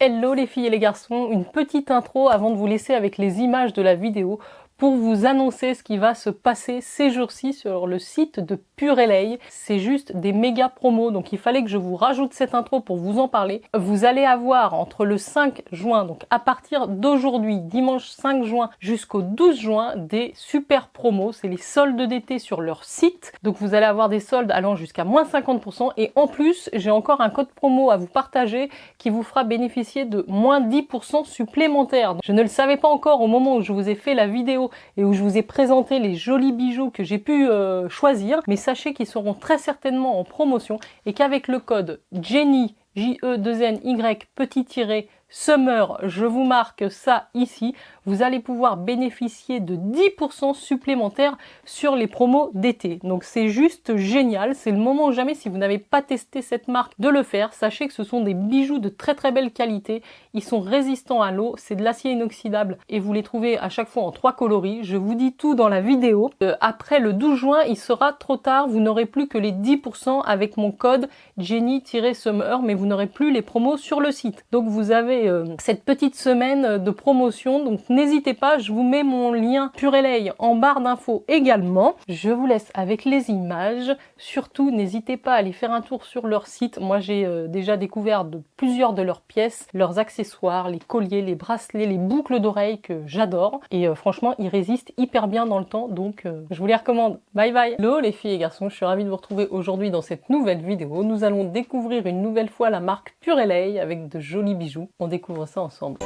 Hello les filles et les garçons, une petite intro avant de vous laisser avec les images de la vidéo pour vous annoncer ce qui va se passer ces jours-ci sur le site de Purelay. C'est juste des méga promos, donc il fallait que je vous rajoute cette intro pour vous en parler. Vous allez avoir entre le 5 juin, donc à partir d'aujourd'hui, dimanche 5 juin jusqu'au 12 juin, des super promos. C'est les soldes d'été sur leur site. Donc vous allez avoir des soldes allant jusqu'à moins 50% et en plus, j'ai encore un code promo à vous partager qui vous fera bénéficier de moins 10% supplémentaires. Je ne le savais pas encore au moment où je vous ai fait la vidéo et où je vous ai présenté les jolis bijoux que j'ai pu choisir, mais sachez qu'ils seront très certainement en promotion et qu'avec le code Jenny, J-E-2-N-Y, petit tiré, Summer, je vous marque ça ici, vous allez pouvoir bénéficier de 10% supplémentaires sur les promos d'été. Donc c'est juste génial, c'est le moment ou jamais, si vous n'avez pas testé cette marque, de le faire. Sachez que ce sont des bijoux de très très belle qualité, ils sont résistants à l'eau, c'est de l'acier inoxydable et vous les trouvez à chaque fois en 3 coloris. Je vous dis tout dans la vidéo. Après le 12 juin, il sera trop tard, vous n'aurez plus que les 10% avec mon code Jenny-Summer, mais vous n'aurez plus les promos sur le site. Donc vous avez cette petite semaine de promotion, donc n'hésitez pas, je vous mets mon lien Purelay en barre d'infos également. Je vous laisse avec les images, surtout n'hésitez pas à aller faire un tour sur leur site. Moi j'ai déjà découvert plusieurs de leurs pièces, leurs accessoires, les colliers, les bracelets, les boucles d'oreilles que j'adore et franchement ils résistent hyper bien dans le temps, donc je vous les recommande. Bye bye. Hello les filles et garçons, je suis ravie de vous retrouver aujourd'hui dans cette nouvelle vidéo. Nous allons découvrir une nouvelle fois la marque Purelay avec de jolis bijoux. On découvre ça ensemble.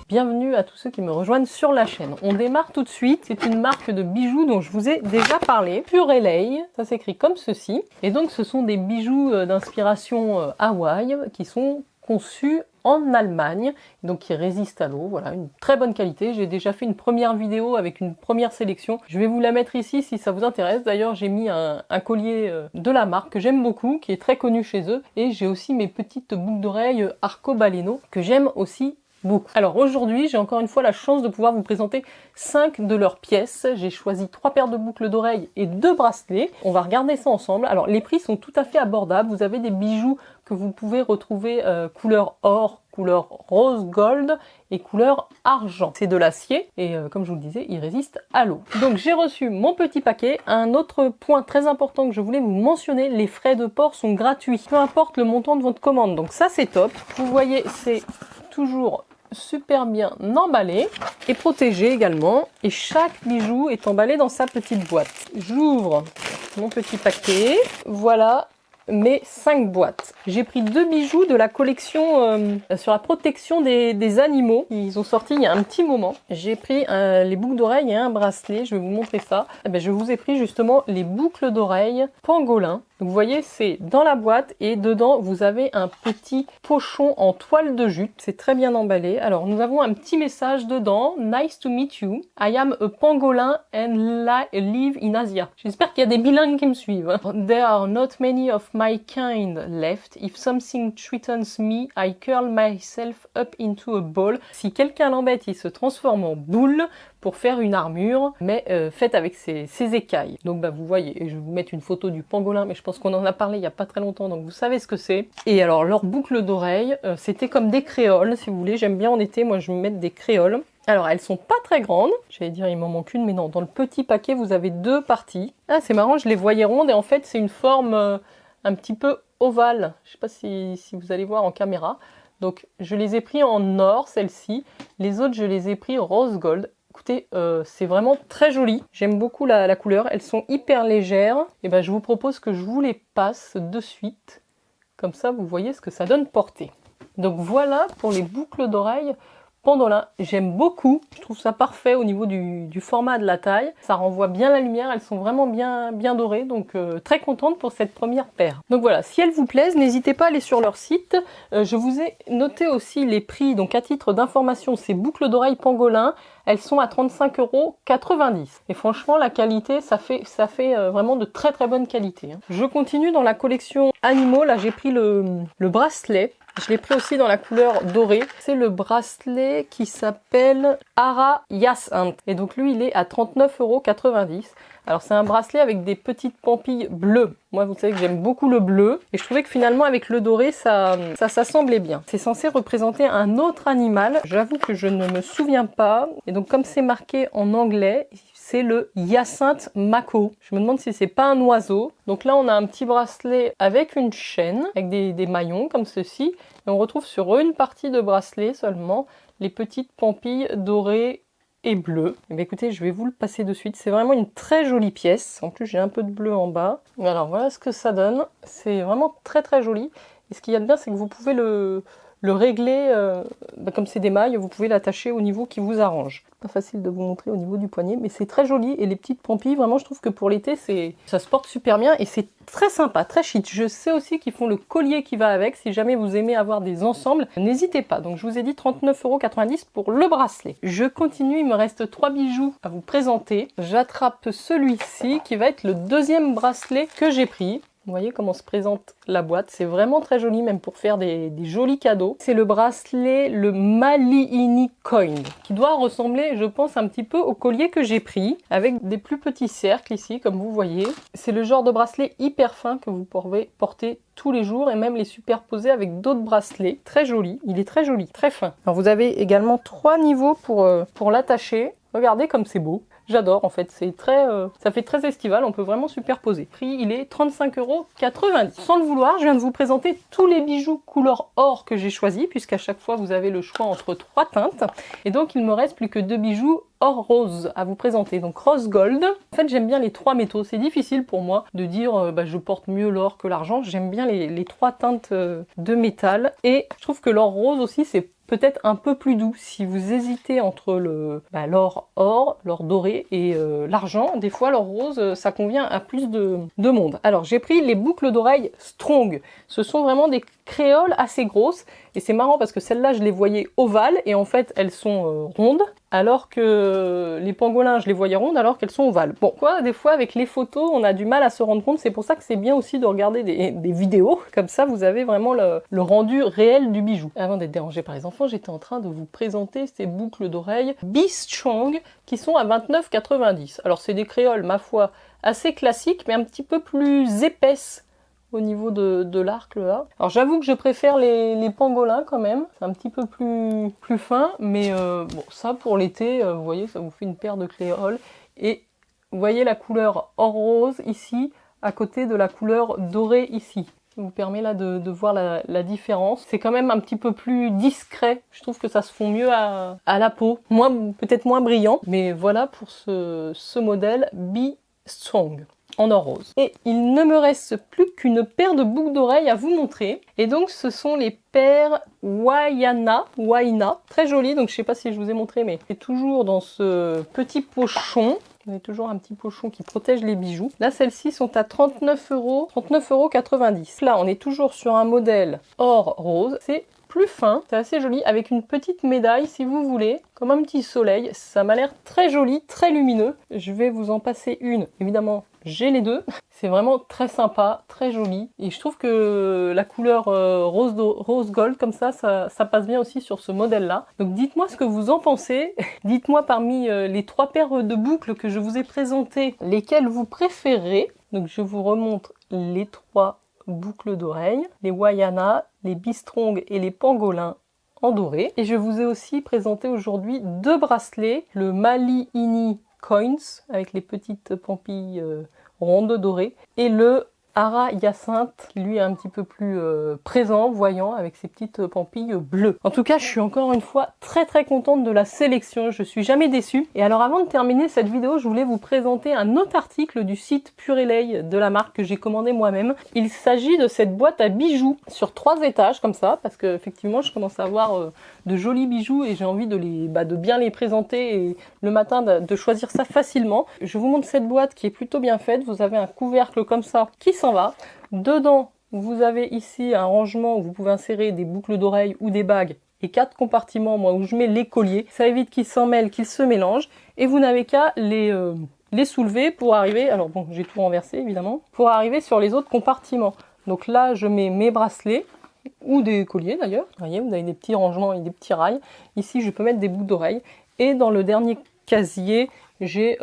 Bienvenue à tous ceux qui me rejoignent sur la chaîne. On démarre tout de suite. C'est une marque de bijoux dont je vous ai déjà parlé. Purelay, ça s'écrit comme ceci. Et donc ce sont des bijoux d'inspiration Hawaï qui sont conçus en Allemagne, donc qui résistent à l'eau. Voilà, une très bonne qualité. J'ai déjà fait une première vidéo avec une première sélection. Je vais vous la mettre ici si ça vous intéresse. D'ailleurs, j'ai mis un collier de la marque que j'aime beaucoup, qui est très connu chez eux. Et j'ai aussi mes petites boucles d'oreilles Arcobaleno que j'aime aussi beaucoup. Alors aujourd'hui, j'ai encore une fois la chance de pouvoir vous présenter 5 de leurs pièces. J'ai choisi 3 paires de boucles d'oreilles et 2 bracelets. On va regarder ça ensemble. Alors les prix sont tout à fait abordables. Vous avez des bijoux que vous pouvez retrouver couleur or, couleur rose gold et couleur argent. C'est de l'acier et comme je vous le disais, il résiste à l'eau. Donc j'ai reçu mon petit paquet. Un autre point très important que je voulais vous mentionner, les frais de port sont gratuits. Peu importe le montant de votre commande. Donc ça c'est top. Vous voyez, c'est toujours super bien emballé et protégé également, et chaque bijou est emballé dans sa petite boîte. J'ouvre mon petit paquet, voilà mes 5 boîtes. J'ai pris 2 bijoux de la collection sur la protection des animaux. Ils ont sorti il y a un petit moment. J'ai pris les boucles d'oreilles et un bracelet. Je vais vous montrer ça. Eh bien, je vous ai pris justement les boucles d'oreilles pangolin. Donc vous voyez, c'est dans la boîte et dedans vous avez un petit pochon en toile de jute. C'est très bien emballé. Alors nous avons un petit message dedans. Nice to meet you. I am a pangolin and live in Asia. J'espère qu'il y a des bilingues qui me suivent. There are not many of my kind left. If something threatens me, I curl myself up into a ball. Si quelqu'un l'embête, il se transforme en boule pour faire une armure, mais faite avec ses écailles. Donc bah, vous voyez, et je vais vous mettre une photo du pangolin, mais je pense qu'on en a parlé il n'y a pas très longtemps, donc vous savez ce que c'est. Et alors leurs boucles d'oreilles, c'était comme des créoles, si vous voulez. J'aime bien en été, moi je vais me mettre des créoles. Alors elles sont pas très grandes, j'allais dire il m'en manque une, mais non, dans le petit paquet vous avez 2 parties. Ah c'est marrant, je les voyais rondes et en fait c'est une forme un petit peu ovale. Je sais pas si vous allez voir en caméra. Donc je les ai pris en or, celle-ci. Les autres je les ai pris rose gold. Écoutez, c'est vraiment très joli. J'aime beaucoup la couleur. Elles sont hyper légères. Et ben, je vous propose que je vous les passe de suite. Comme ça, vous voyez ce que ça donne portée. Donc voilà pour les boucles d'oreilles pangolin. J'aime beaucoup. Je trouve ça parfait au niveau du format de la taille. Ça renvoie bien la lumière. Elles sont vraiment bien dorées. Donc très contente pour cette première paire. Donc voilà, si elles vous plaisent, n'hésitez pas à aller sur leur site. Je vous ai noté aussi les prix. Donc à titre d'information, ces boucles d'oreilles pangolin, elles sont à 35,90 €. Et franchement, la qualité, ça fait vraiment de très très bonne qualité. Je continue dans la collection animaux. Là, j'ai pris le bracelet. Je l'ai pris aussi dans la couleur dorée. C'est le bracelet qui s'appelle Ara Hyacinthe. Et donc lui, il est à 39,90 €. Alors c'est un bracelet avec des petites pampilles bleues. Moi, vous savez que j'aime beaucoup le bleu. Et je trouvais que finalement, avec le doré, ça s'assemblait bien. C'est censé représenter un autre animal. J'avoue que je ne me souviens pas. Et donc comme c'est marqué en anglais, c'est le hyacinthe mako. Je me demande si c'est pas un oiseau. Donc là, on a un petit bracelet avec une chaîne, avec des maillons comme ceci. Et on retrouve sur une partie de bracelet seulement les petites pampilles dorées et bleues. Et bien écoutez, je vais vous le passer de suite. C'est vraiment une très jolie pièce. En plus, j'ai un peu de bleu en bas. Alors voilà ce que ça donne. C'est vraiment très très joli. Et ce qu'il y a de bien, c'est que vous pouvez le régler, comme c'est des mailles, vous pouvez l'attacher au niveau qui vous arrange. Pas facile de vous montrer au niveau du poignet, mais c'est très joli. Et les petites pampilles, vraiment, je trouve que pour l'été, ça se porte super bien et c'est très sympa, très chic. Je sais aussi qu'ils font le collier qui va avec. Si jamais vous aimez avoir des ensembles, n'hésitez pas. Donc je vous ai dit 39,90 € pour le bracelet. Je continue, il me reste 3 bijoux à vous présenter. J'attrape celui-ci qui va être le deuxième bracelet que j'ai pris. Vous voyez comment se présente la boîte, c'est vraiment très joli, même pour faire des jolis cadeaux. C'est le bracelet, le Maliini Coin, qui doit ressembler, je pense, un petit peu au collier que j'ai pris, avec des plus petits cercles ici, comme vous voyez. C'est le genre de bracelet hyper fin que vous pouvez porter tous les jours et même les superposer avec d'autres bracelets. Très joli, il est très joli, très fin. Alors vous avez également 3 niveaux pour l'attacher. Regardez comme c'est beau. J'adore en fait, c'est très, ça fait très estival, on peut vraiment superposer. Prix, il est 35,90 €. Sans le vouloir, je viens de vous présenter tous les bijoux couleur or que j'ai choisis, puisqu'à chaque fois vous avez le choix entre 3 teintes. Et donc il me reste plus que 2 bijoux or rose à vous présenter, donc rose gold. En fait j'aime bien les 3 métaux, c'est difficile pour moi de dire je porte mieux l'or que l'argent. J'aime bien les 3 teintes de métal et je trouve que l'or rose aussi c'est peut-être un peu plus doux. Si vous hésitez entre l'or or, l'or doré et l'argent, des fois l'or rose ça convient à plus de monde. Alors j'ai pris les boucles d'oreilles Strong. Ce sont vraiment des créoles assez grosses et c'est marrant parce que celles-là je les voyais ovales et en fait elles sont rondes, alors que les pangolins je les voyais rondes alors qu'elles sont ovales. Bon, quoi, des fois avec les photos on a du mal à se rendre compte, c'est pour ça que c'est bien aussi de regarder des vidéos, comme ça vous avez vraiment le rendu réel du bijou. Avant d'être dérangé par les enfants, j'étais en train de vous présenter ces boucles d'oreilles Be Strong qui sont à 29,90 €. Alors c'est des créoles ma foi assez classiques mais un petit peu plus épaisses au niveau de l'arc là. Alors j'avoue que je préfère les pangolins quand même, c'est un petit peu plus fin, mais bon ça pour l'été, vous voyez, ça vous fait une paire de créoles. Et vous voyez la couleur or rose ici, à côté de la couleur dorée ici. Ça vous permet là de voir la différence. C'est quand même un petit peu plus discret, je trouve que ça se fond mieux à la peau. Peut-être moins brillant, mais voilà pour ce modèle Be Strong en or rose. Et il ne me reste plus qu'une paire de boucles d'oreilles à vous montrer. Et donc ce sont les paires Waina, très jolies. Donc je sais pas si je vous ai montré, mais c'est toujours dans ce petit pochon. Vous avez toujours un petit pochon qui protège les bijoux. Là, celles-ci sont à 39,90 €. Là, on est toujours sur un modèle or rose. C'est plus fin, c'est assez joli, avec une petite médaille si vous voulez, comme un petit soleil. Ça m'a l'air très joli, très lumineux. Je vais vous en passer une, évidemment j'ai les deux. C'est vraiment très sympa, très joli. Et je trouve que la couleur rose gold comme ça passe bien aussi sur ce modèle-là. Donc dites-moi ce que vous en pensez. Dites-moi parmi les 3 paires de boucles que je vous ai présentées, lesquelles vous préférez. Donc je vous remontre les 3 boucles d'oreilles, les Waina, les Be Strong et les pangolins en doré. Et je vous ai aussi présenté aujourd'hui 2 bracelets, le Maliini Coins avec les petites pampilles rondes dorées et le Ara Hyacinthe qui lui est un petit peu plus présent, voyant, avec ses petites pampilles bleues. En tout cas, je suis encore une fois très contente de la sélection, je suis jamais déçue. Et alors avant de terminer cette vidéo, je voulais vous présenter un autre article du site Purelei de la marque que j'ai commandé moi-même. Il s'agit de cette boîte à bijoux sur 3 étages comme ça, parce que effectivement je commence à avoir de jolis bijoux et j'ai envie de bien les présenter et le matin de choisir ça facilement. Je vous montre cette boîte qui est plutôt bien faite. Vous avez un couvercle comme ça qui s'en va. Dedans, vous avez ici un rangement où vous pouvez insérer des boucles d'oreilles ou des bagues et 4 compartiments, moi, où je mets les colliers. Ça évite qu'ils s'en mêlent, qu'ils se mélangent. Et vous n'avez qu'à les soulever pour arriver, alors bon, j'ai tout renversé évidemment, pour arriver sur les autres compartiments. Donc là, je mets mes bracelets ou des colliers d'ailleurs. Vous voyez, vous avez des petits rangements et des petits rails. Ici, je peux mettre des boucles d'oreilles. Et dans le dernier casier, j'ai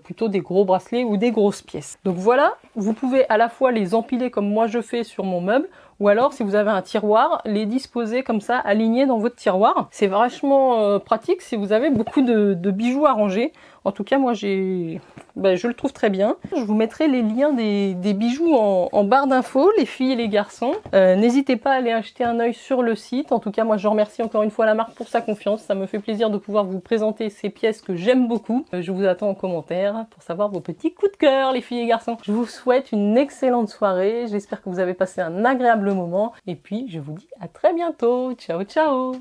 plutôt des gros bracelets ou des grosses pièces. Donc voilà, vous pouvez à la fois les empiler comme moi je fais sur mon meuble, ou alors si vous avez un tiroir, les disposer comme ça, alignés dans votre tiroir. C'est vachement pratique si vous avez beaucoup de bijoux à ranger. En tout cas, moi, je le trouve très bien. Je vous mettrai les liens des bijoux en barre d'infos, les filles et les garçons. N'hésitez pas à aller acheter un œil sur le site. En tout cas, moi, je remercie encore une fois la marque pour sa confiance. Ça me fait plaisir de pouvoir vous présenter ces pièces que j'aime beaucoup. Je vous attends en commentaire pour savoir vos petits coups de cœur, les filles et garçons. Je vous souhaite une excellente soirée. J'espère que vous avez passé un agréable moment. Et puis, je vous dis à très bientôt. Ciao, ciao!